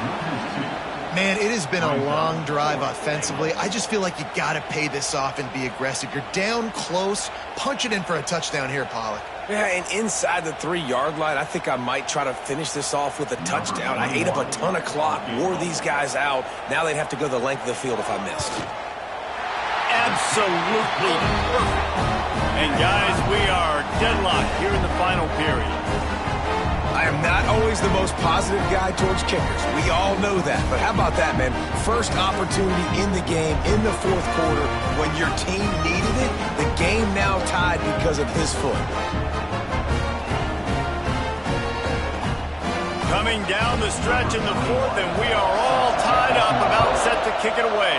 Man, it has been a long drive offensively. I just feel like you got to pay this off and be aggressive. You're down close. Punch it in for a touchdown here, Pollack. Yeah, and inside the 3-yard line, I think I might try to finish this off with a touchdown. I ate up a ton of clock, wore these guys out. Now they'd have to go the length of the field if I missed. Absolutely perfect. And guys, we are deadlocked here in the final period. I am not always the most positive guy towards kickers. We all know that. But how about that, man? First opportunity in the game, in the 4th quarter, when your team needed it, the game now tied because of his foot. Coming down the stretch in the 4th, and we are all tied up, about set to kick it away.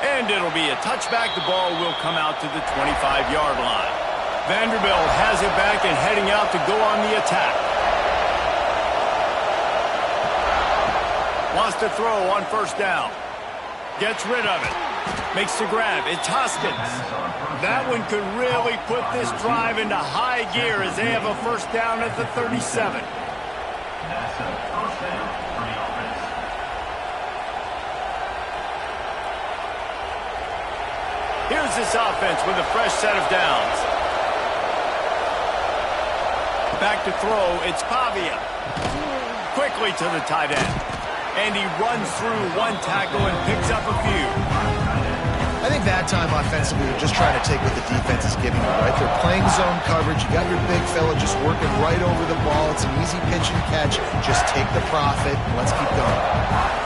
And it'll be a touchback. The ball will come out to the 25-yard line. Vanderbilt has it back and heading out to go on the attack. Wants to throw on first down. Gets rid of it. Makes the grab. It's Hoskins. That one could really put this drive into high gear as they have a first down at the 37. Here's this offense with a fresh set of downs. Back to throw, it's Pavia. Quickly to the tight end. And he runs through one tackle and picks up a few. I think that time offensively, they're just trying to take what the defense is giving you, right? They're playing zone coverage. You got your big fella just working right over the ball. It's an easy pitch and catch. Just take the profit. Let's keep going.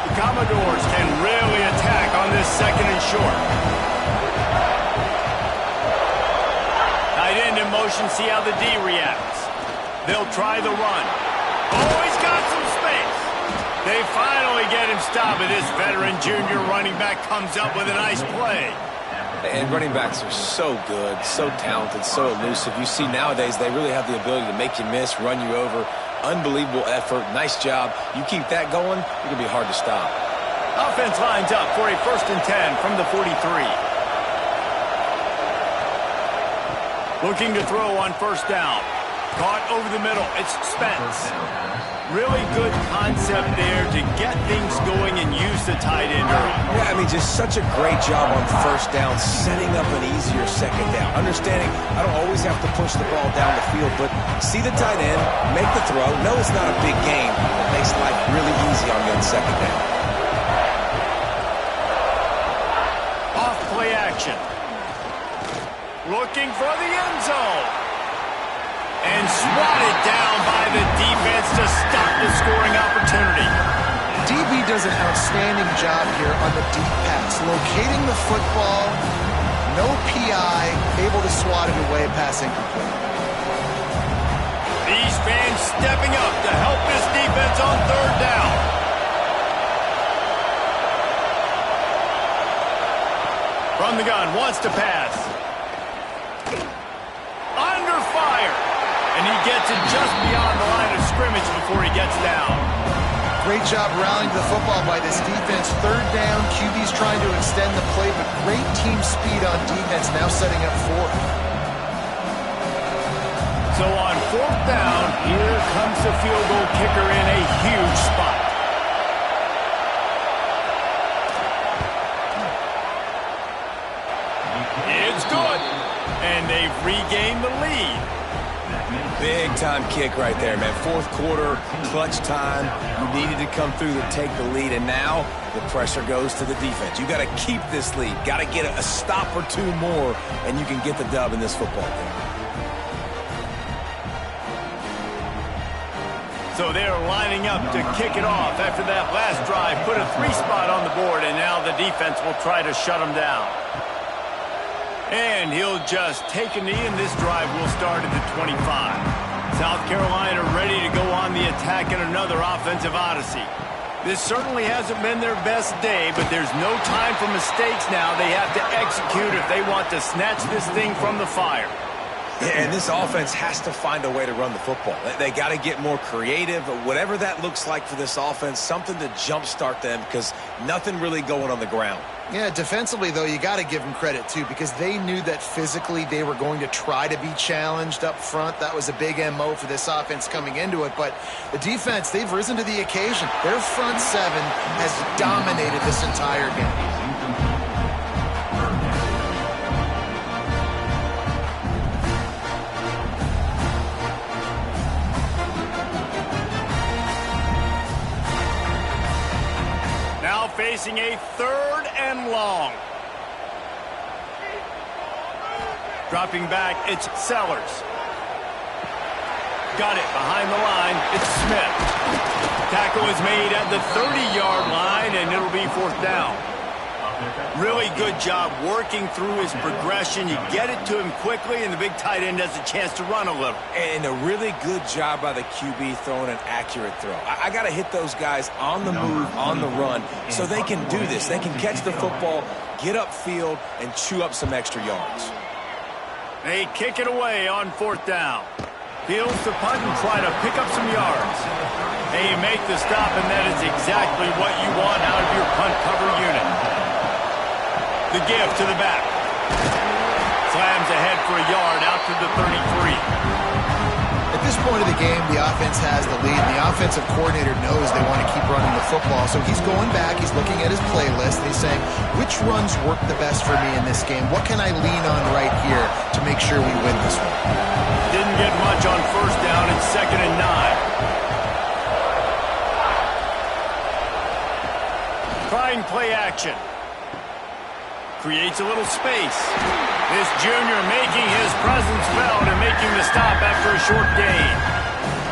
The Commodores can really attack on this second and short. Tight end in motion, see how the D reacts. They'll try the run. Oh, he's got some space. They finally get him stopped, and this veteran junior running back comes up with a nice play. And running backs are so good, so talented, so elusive. You see nowadays they really have the ability to make you miss, run you over. Unbelievable effort. Nice job. You keep that going, it's going to be hard to stop. Offense lines up for a 1st and 10 from the 43. Looking to throw on first down. Caught over the middle. It's Spence. Really good concept there to get things going and use the tight end early. Yeah, I mean, just such a great job on first down, setting up an easier second down. Understanding I don't always have to push the ball down the field, but see the tight end, make the throw. No, it's not a big game. It makes life really easy on you on second down. Off play action. Looking for the end zone. And swatted down by the defense to stop the scoring opportunity. DB does an outstanding job here on the deep pass. Locating the football, no PI, able to swat it away, pass incomplete. These fans stepping up to help this defense on third down. From the gun, wants to pass. Under fire. And he gets it just beyond the line of scrimmage before he gets down. Great job rallying the football by this defense. Third down, QB's trying to extend the play, but great team speed on defense, now setting up fourth. So on fourth down, here comes the field goal kicker in a huge spot. It's good. And they've regained the lead. Big-time kick right there, man. Fourth quarter, clutch time. You needed to come through to take the lead, and now the pressure goes to the defense. You got to keep this lead. Got to get a stop or two more, and you can get the dub in this football game. So they're lining up to kick it off after that last drive. Put a 3-spot on the board, and now the defense will try to shut them down. And he'll just take a knee, and this drive will start at the 25. South Carolina ready to go on the attack in another offensive odyssey. This certainly hasn't been their best day, but there's no time for mistakes now. They have to execute if they want to snatch this thing from the fire. And this offense has to find a way to run the football. They got to get more creative, whatever that looks like for this offense, something to jumpstart them because nothing really going on the ground. Yeah, defensively, though, you got to give them credit, too, because they knew that physically they were going to try to be challenged up front. That was a big MO for this offense coming into it. But the defense, they've risen to the occasion. Their front seven has dominated this entire game. Facing a 3rd and long. Dropping back, it's Sellers. Got it behind the line, it's Smith. Tackle is made at the 30-yard line, and it'll be 4th down. Really good job working through his progression. You get it to him quickly, and the big tight end has a chance to run a little. And a really good job by the QB throwing an accurate throw. I got to hit those guys on the move, on the run, so they can do this. They can catch the football, get upfield, and chew up some extra yards. They kick it away on 4th down. Fields the punt and try to pick up some yards. They make the stop, and that is exactly what you want out of your punt cover unit. The give to the back. Slams ahead for a yard out to the 33. At this point of the game, the offense has the lead, and the offensive coordinator knows they want to keep running the football. So he's going back, he's looking at his playlist, and he's saying, which runs work the best for me in this game? What can I lean on right here to make sure we win this one? Didn't get much on first down. It's 2nd and 9. Trying play action. Creates a little space. This junior making his presence felt and making the stop after a short gain.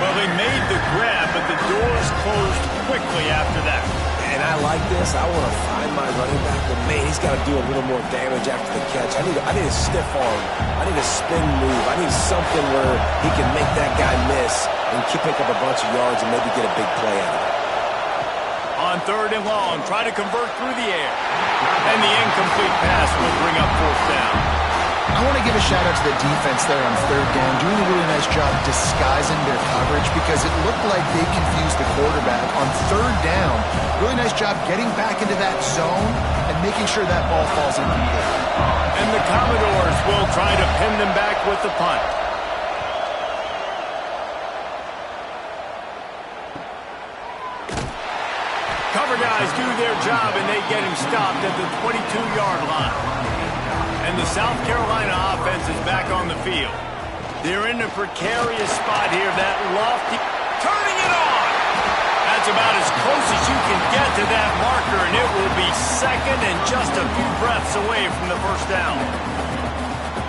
Well, they made the grab, but the doors closed quickly after that. And I like this. I want to find my running back, but man, he's got to do a little more damage after the catch. I need a stiff arm. I need a spin move. I need something where he can make that guy miss and pick up a bunch of yards and maybe get a big play out of it. On 3rd and long, try to convert through the air. And the incomplete pass will bring up 4th down. I want to give a shout-out to the defense there on 3rd down, doing a really nice job disguising their coverage because it looked like they confused the quarterback. On 3rd down, really nice job getting back into that zone and making sure that ball falls incomplete. And the Commodores will try to pin them back with the punt. Cover guys do their job, and they get him stopped at the 22-yard line. And the South Carolina offense is back on the field. They're in a precarious spot here. That lofty, turning it on. That's about as close as you can get to that marker, and it will be 2nd and just a few breaths away from the first down.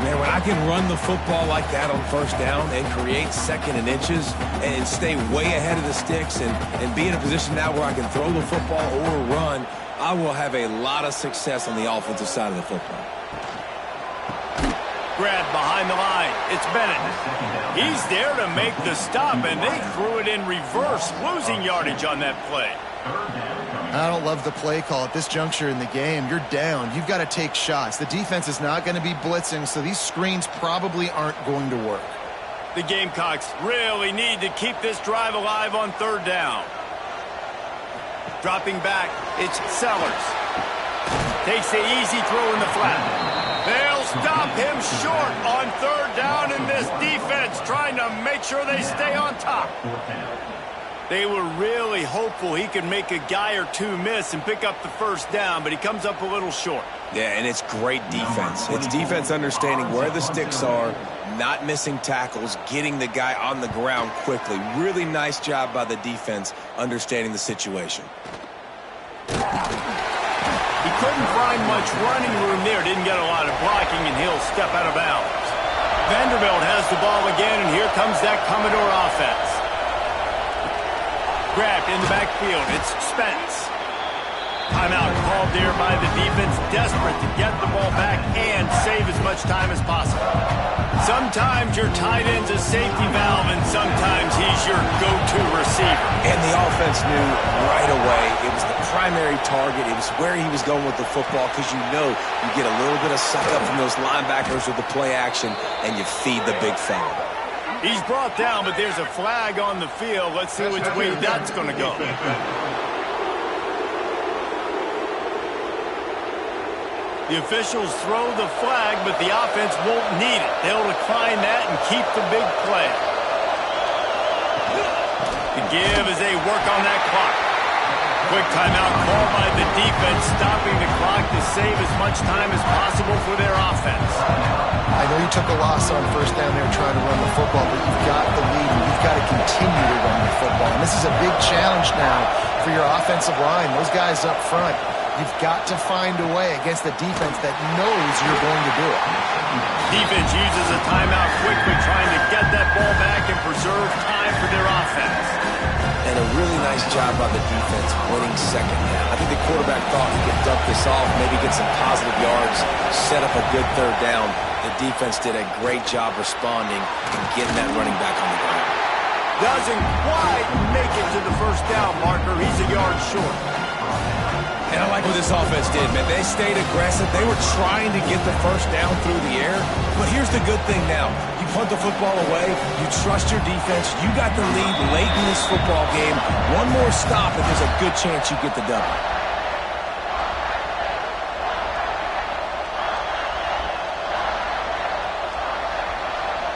Man, when I can run the football like that on first down and create 2nd and inches and stay way ahead of the sticks and be in a position now where I can throw the football or run, I will have a lot of success on the offensive side of the football. Grab behind the line. It's Bennett. He's there to make the stop, and they threw it in reverse, losing yardage on that play. I don't love the play call at this juncture in the game. You're down. You've got to take shots. The defense is not going to be blitzing, so these screens probably aren't going to work. The Gamecocks really need to keep this drive alive on 3rd down. Dropping back, it's Sellers. Takes the easy throw in the flat. They'll stop him short on 3rd down, and this defense trying to make sure they stay on top. They were really hopeful he could make a guy or two miss and pick up the first down, but he comes up a little short. Yeah, and it's great defense. It's defense understanding where the sticks are, not missing tackles, getting the guy on the ground quickly. Really nice job by the defense understanding the situation. He couldn't find much running room there, didn't get a lot of blocking, and he'll step out of bounds. Vanderbilt has the ball again, and here comes that Commodore offense. Grabbed in the backfield. It's Spence. Timeout called there by the defense, desperate to get the ball back and save as much time as possible. Sometimes your tight end's a safety valve, and sometimes he's your go-to receiver. And the offense knew right away it was the primary target. It was where he was going with the football because you know you get a little bit of suck-up from those linebackers with the play action, and you feed the big fella. He's brought down, but there's a flag on the field. Let's see which way that's going to go. The officials throw the flag, but the offense won't need it. They'll decline that and keep the big play. The give as they work on that clock. Quick timeout called by the defense, stopping the clock to save as much time as possible for their offense. I know you took a loss on first down there trying to run the football, but you've got the lead, and you've got to continue to run the football. And this is a big challenge now for your offensive line. Those guys up front, you've got to find a way against the defense that knows you're going to do it. Defense uses a timeout quickly, trying to get that ball back and preserve time for their offense. And a really nice job by the defense winning 2nd down. I think the quarterback thought he could dump this off, maybe get some positive yards, set up a good 3rd down. The defense did a great job responding and getting that running back on the ground. Doesn't quite make it to the first down marker. He's a yard short. And I like what this offense did, man. They stayed aggressive. They were trying to get the first down through the air. But here's Here's the good thing now. You punt the football away, you trust your defense, you got the lead late in this football game. One more stop and there's a good chance you get the double.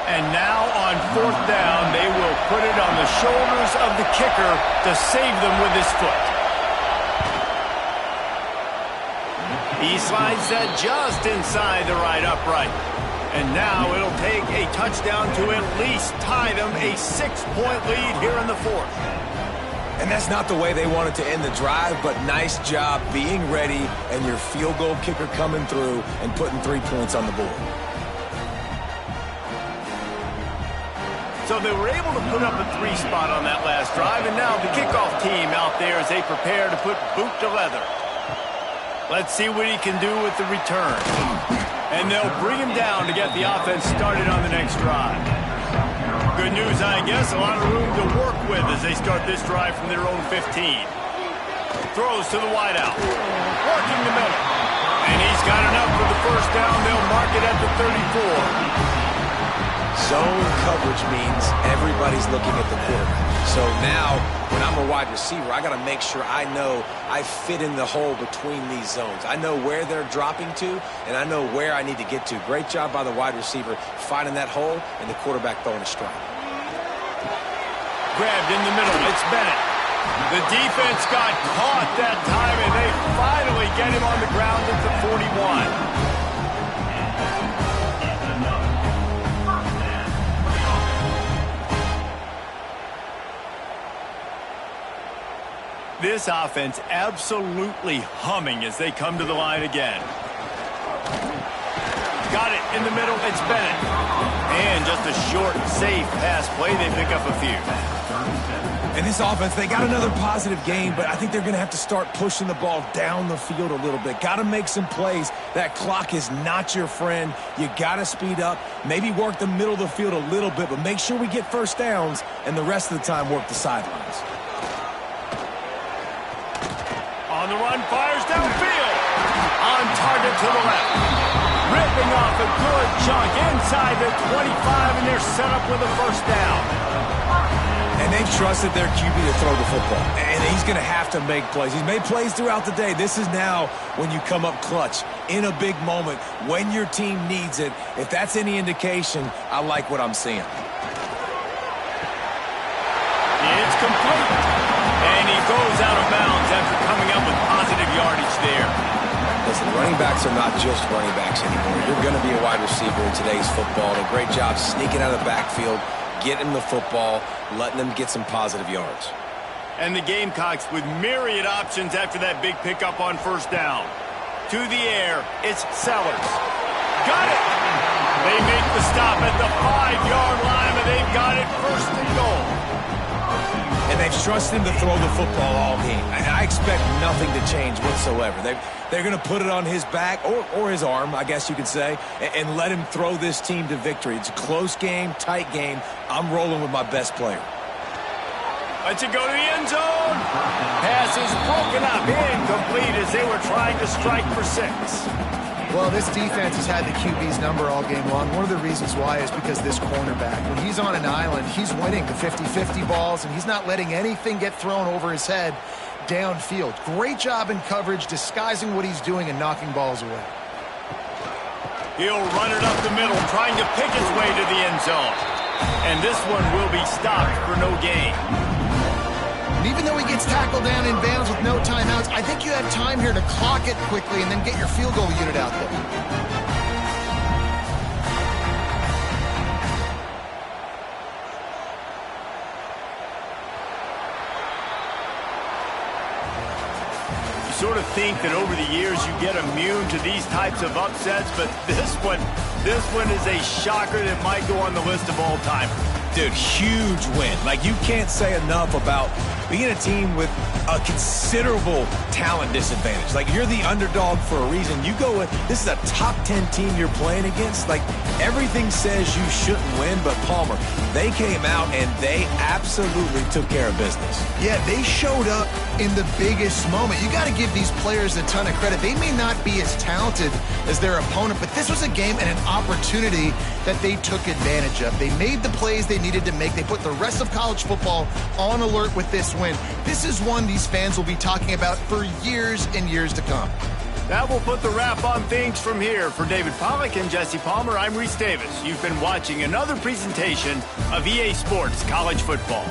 And now on fourth down, they will put it on the shoulders of the kicker to save them with his foot. He slides that just inside the right upright. And now it'll take a touchdown to at least tie them a 6-point lead here in the fourth. And that's not the way they wanted to end the drive, but nice job being ready and your field goal kicker coming through and putting 3 points on the board. So they were able to put up a 3 spot on that last drive, and now the kickoff team out there as they prepare to put boot to leather. Let's see what he can do with the return. And they'll bring him down to get the offense started on the next drive. Good news, I guess, a lot of room to work with as they start this drive from their own 15. Throws to the wideout. Working the middle. And he's got enough for the first down. They'll mark it at the 34. Zone coverage means everybody's looking at the quarterback. So now, when I'm a wide receiver, I got to make sure I know I fit in the hole between these zones. I know where they're dropping to, and I know where I need to get to. Great job by the wide receiver finding that hole, and the quarterback throwing a strike. Grabbed in the middle. It's Bennett. The defense got caught that time, and they finally get him on the ground at the 41. This offense absolutely humming as they come to the line again. Got it in the middle. It's Bennett. And just a short, safe pass play. They pick up a few. And this offense, they got another positive game, but I think they're going to have to start pushing the ball down the field a little bit. Got to make some plays. That clock is not your friend. You got to speed up. Maybe work the middle of the field a little bit, but make sure we get first downs, and the rest of the time work the sidelines. On the run, fires downfield. On target to the left. Ripping off a good chunk inside the 25, and they're set up with a first down. And they've trusted their QB to throw the football. And he's going to have to make plays. He's made plays throughout the day. This is now when you come up clutch in a big moment when your team needs it. If that's any indication, I like what I'm seeing. It's complete. And he goes out of bounds after coming up with positive yardage there. Listen, running backs are not just running backs anymore. You're going to be a wide receiver in today's football. And a great job sneaking out of the backfield, getting the football, letting them get some positive yards. And the Gamecocks with myriad options after that big pickup on first down. To the air, it's Sellers. Got it! They make the stop at the 5-yard line, and they've got it first and goal. And they've trusted him to throw the football all game. And I expect nothing to change whatsoever. They're going to put it on his back, or his arm, I guess you could say, and let him throw this team to victory. It's a close game, tight game. I'm rolling with my best player. Let's it go to the end zone. Pass is broken up, incomplete as they were trying to strike for 6. Well, this defense has had the QB's number all game long. One of the reasons why is because this cornerback, when he's on an island, he's winning the 50-50 balls, and he's not letting anything get thrown over his head downfield. Great job in coverage, disguising what he's doing and knocking balls away. He'll run it up the middle, trying to pick his way to the end zone. And this one will be stopped for no gain. And even though he gets tackled down in bounds with no timeouts, I think you have time here to clock it quickly and then get your field goal unit out there. You sort of think that over the years you get immune to these types of upsets, but this one is a shocker that might go on the list of all time. Dude, huge win. Like, you can't say enough about being a team with a considerable talent disadvantage. Like, you're the underdog for a reason. You go with, this is a top 10 team you're playing against. Like, everything says you shouldn't win, but Palmer, they came out and they absolutely took care of business. Yeah, they showed up in the biggest moment. You got to give these players a ton of credit. They may not be as talented as their opponent, but this was a game and an opportunity that they took advantage of. They made the plays they needed to make. They put the rest of college football on alert with this win. This is one these fans will be talking about for years and years to come. That will put the wrap on things from here. For David Pollack and Jesse Palmer, I'm Reese Davis. You've been watching another presentation of EA Sports College Football.